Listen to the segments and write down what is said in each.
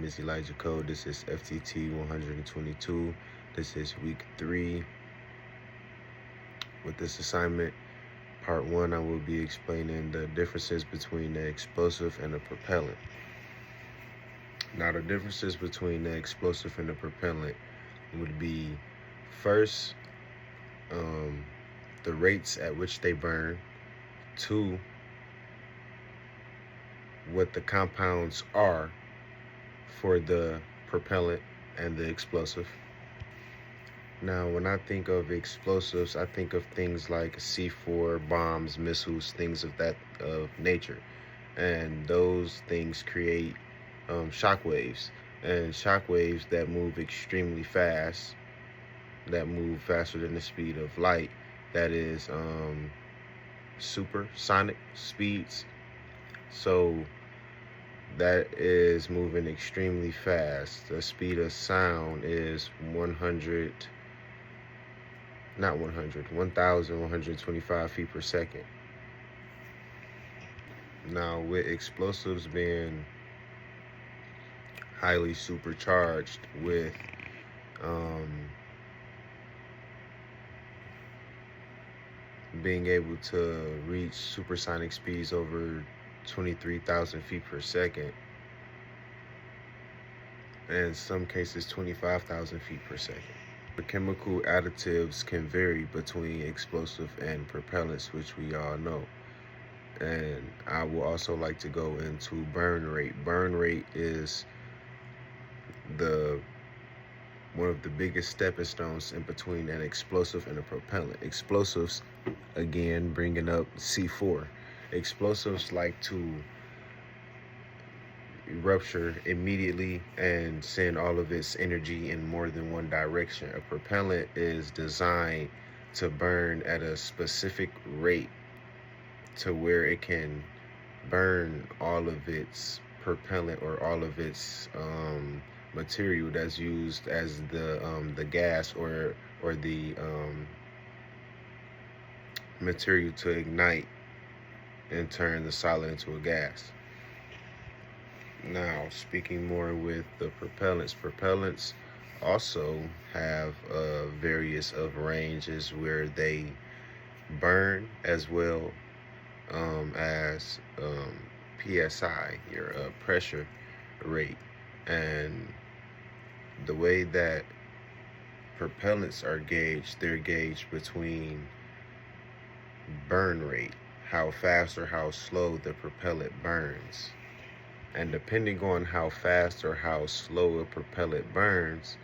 name is Elijah Cole. This is FTT 122. This is week 3. With this assignment, part 1, I will be explaining the differences between the explosive and the propellant. Now, the differences between the explosive and the propellant would be, first, the rates at which they burn. 2, what the compounds are for the propellant and the explosive. Now, when I think of explosives, I think of things like C4, bombs, missiles, things of that nature. And those things create shock waves. And shock waves that move extremely fast, that move faster than the speed of light, that is supersonic speeds. So that is moving extremely fast. The speed of sound is 1,125 feet per second. Now, with explosives being highly supercharged with being able to reach supersonic speeds over 23,000 feet per second, and in some cases 25,000 feet per second. The chemical additives can vary between explosive and propellants, which we all know. And I will also like to go into burn rate. Burn rate is one of the biggest stepping stones in between an explosive and a propellant. Explosives, again, bringing up C4. Explosives like to rupture immediately and send all of its energy in more than one direction. A propellant is designed to burn at a specific rate to where it can burn all of its propellant or all of its material that's used as the gas or the material to ignite and turn the solid into a gas. Now, speaking more with the propellants also have various of ranges where they burn as well as PSI, your pressure rate. And the way that propellants are gauged, they're gauged between burn rate, how fast or how slow the propellant burns. And depending on how fast or how slow a propellant burns,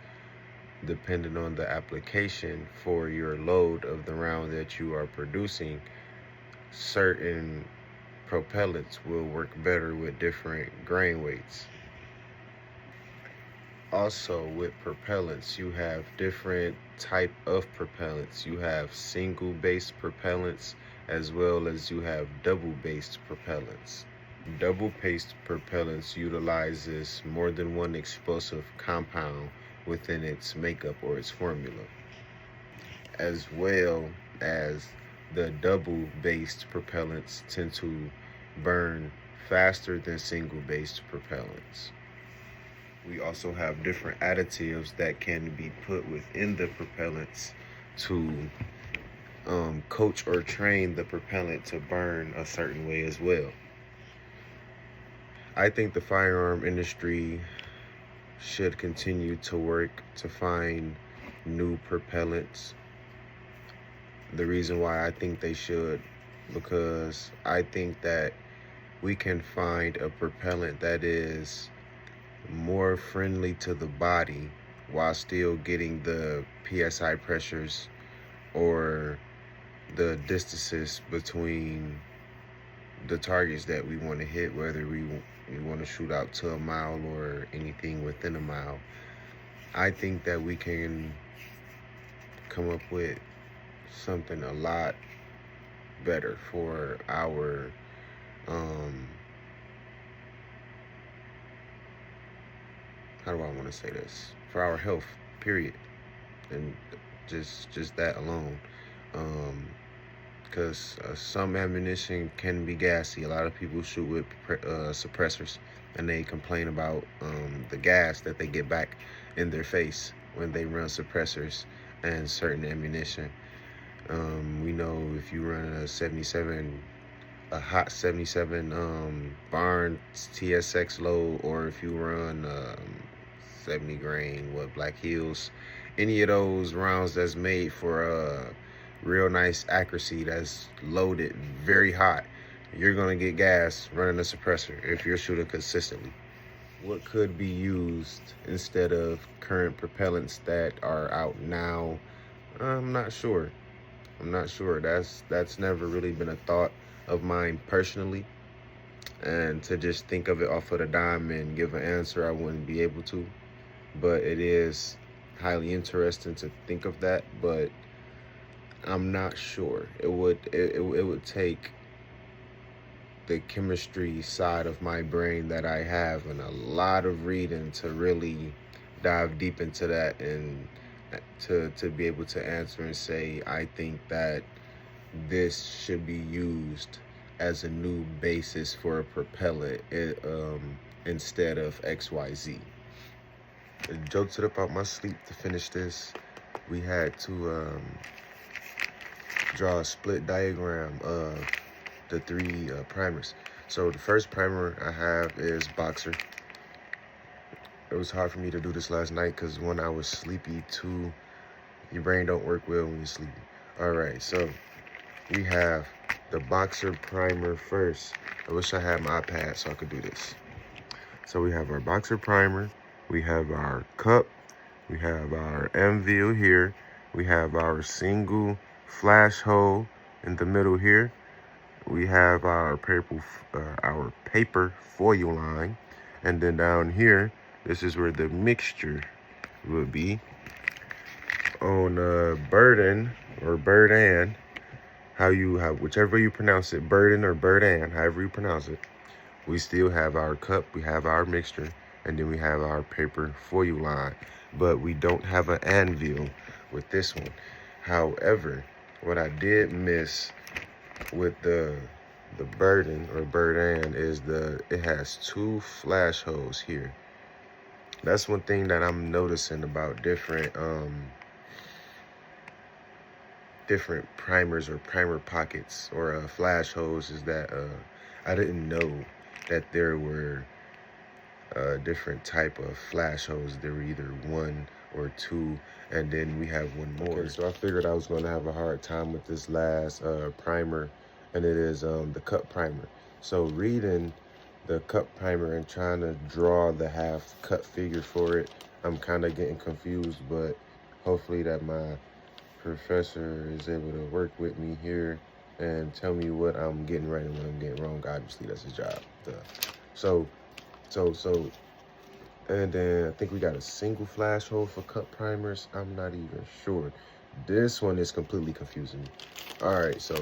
depending on the application for your load of the round that you are producing, certain propellants will work better with different grain weights. Also, with propellants, you have different type of propellants. You have single-based propellants as well as you have double-based propellants. Double-based propellants utilizes more than one explosive compound within its makeup or its formula, as well as the double-based propellants tend to burn faster than single-based propellants. We also have different additives that can be put within the propellants to coach or train the propellant to burn a certain way as well. I think the firearm industry should continue to work to find new propellants. The reason why I think they should, because I think that we can find a propellant that is more friendly to the body while still getting the PSI pressures or the distances between the targets that we want to hit, whether we want to shoot out to a mile or anything within a mile. I think that we can come up with something a lot better for our how do I want to say this? For our health, period. And just that alone. Because some ammunition can be gassy. A lot of people shoot with suppressors. and they complain about the gas that they get back in their face when they run suppressors and certain ammunition. We know if you run a hot 77 Barnes TSX load, or if you run 70 grain Black Hills, any of those rounds that's made for real nice accuracy, that's loaded very hot, you're gonna get gas running a suppressor if you're shooting consistently. What could be used instead of current propellants that are out now? I'm not sure. That's never really been a thought of mine personally. And to just think of it off of the dime and give an answer, I wouldn't be able to. But it is highly interesting to think of that. But I'm not sure. It would take the chemistry side of my brain that I have and a lot of reading to really dive deep into that, and to be able to answer and say I think that this should be used as a new basis for a propellant instead of XYZ. I jolted up out my sleep to finish this. We had to draw a split diagram of the three primers. So the first primer I have is Boxer. It was hard for me to do this last night because when I was sleepy too, your brain don't work well when you're sleepy. All right, so we have the Boxer primer first. I wish I had my iPad so I could do this. So we have our Boxer primer, we have our cup, we have our anvil here, we have our single flash hole in the middle here, we have our paper foil line, and then down here, this is where the mixture will be. On Burden or Burdan, whichever you pronounce it, Burden or Burdan, however you pronounce it, we still have our cup, we have our mixture, and then we have our paper foil line. But we don't have an anvil with this one. However, what I did miss with the Burden or Burdan is it has two flash holes here. That's one thing that I'm noticing about different primers or primer pockets or flash holes, is that I didn't know that there were different type of flash holes. There were either one or two, and then we have one more. Okay, so I figured I was going to have a hard time with this last primer, and it is the cup primer. So reading the cup primer and trying to draw the half cut figure for it, I'm kind of getting confused, but hopefully that my professor is able to work with me here and tell me what I'm getting right and what I'm getting wrong. Obviously, that's his job. So, and then I think we got a single flash hole for cup primers. I'm not even sure. This one is completely confusing me. All right, so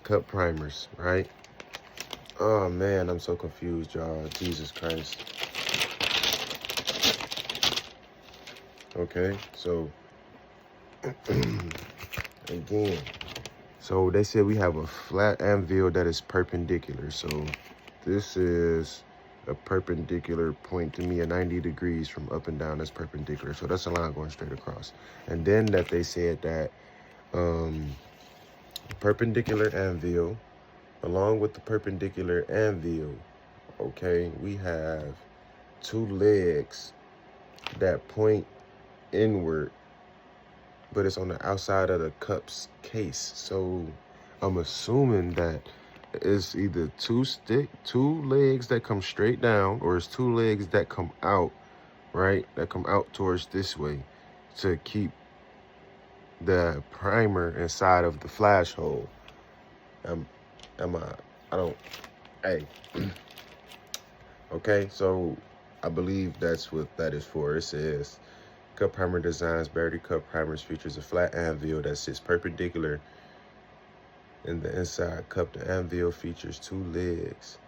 cup primers, right? Oh man, I'm so confused, y'all. Jesus Christ. Okay, so again, so they said we have a flat anvil that is perpendicular. So this is a perpendicular point to me, a 90 degrees from up and down. That's perpendicular. So that's a line going straight across. And then that they said that perpendicular anvil, along with the perpendicular anvil, okay, we have two legs that point inward, but it's on the outside of the cup's case. So I'm assuming that it's either two legs that come straight down, or it's two legs that come out, right? That come out towards this way to keep the primer inside of the flash hole. Hey. Okay, so I believe that's what that is for. It says, Cup Primer Designs Barity Cup Primers features a flat anvil that sits perpendicular in the inside cup. The anvil features two legs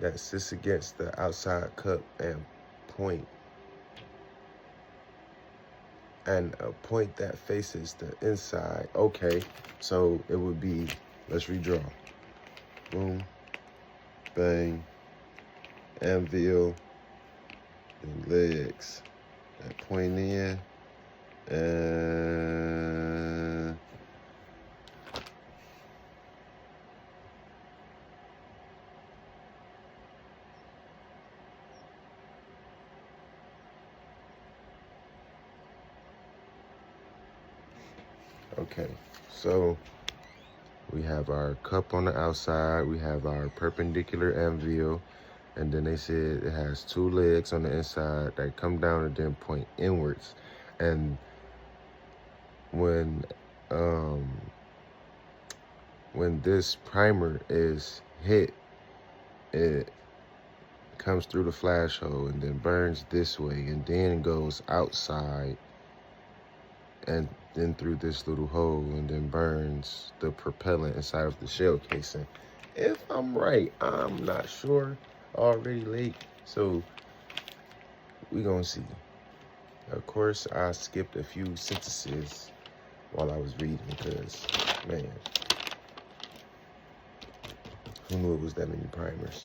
that sits against the outside cup and point a point that faces the inside. Okay, so it would be, let's redraw. Boom, bang, anvil, and legs that point in, and okay, so we have our cup on the outside, we have our perpendicular anvil, and then they said it has 2 legs on the inside that come down and then point inwards. And when this primer is hit, it comes through the flash hole and then burns this way and then goes outside and then through this little hole and then burns the propellant inside of the shell casing. If I'm right, I'm not sure. Already late, so we gonna see. Of course, I skipped a few sentences while I was reading because, man, who knew it was that many primers?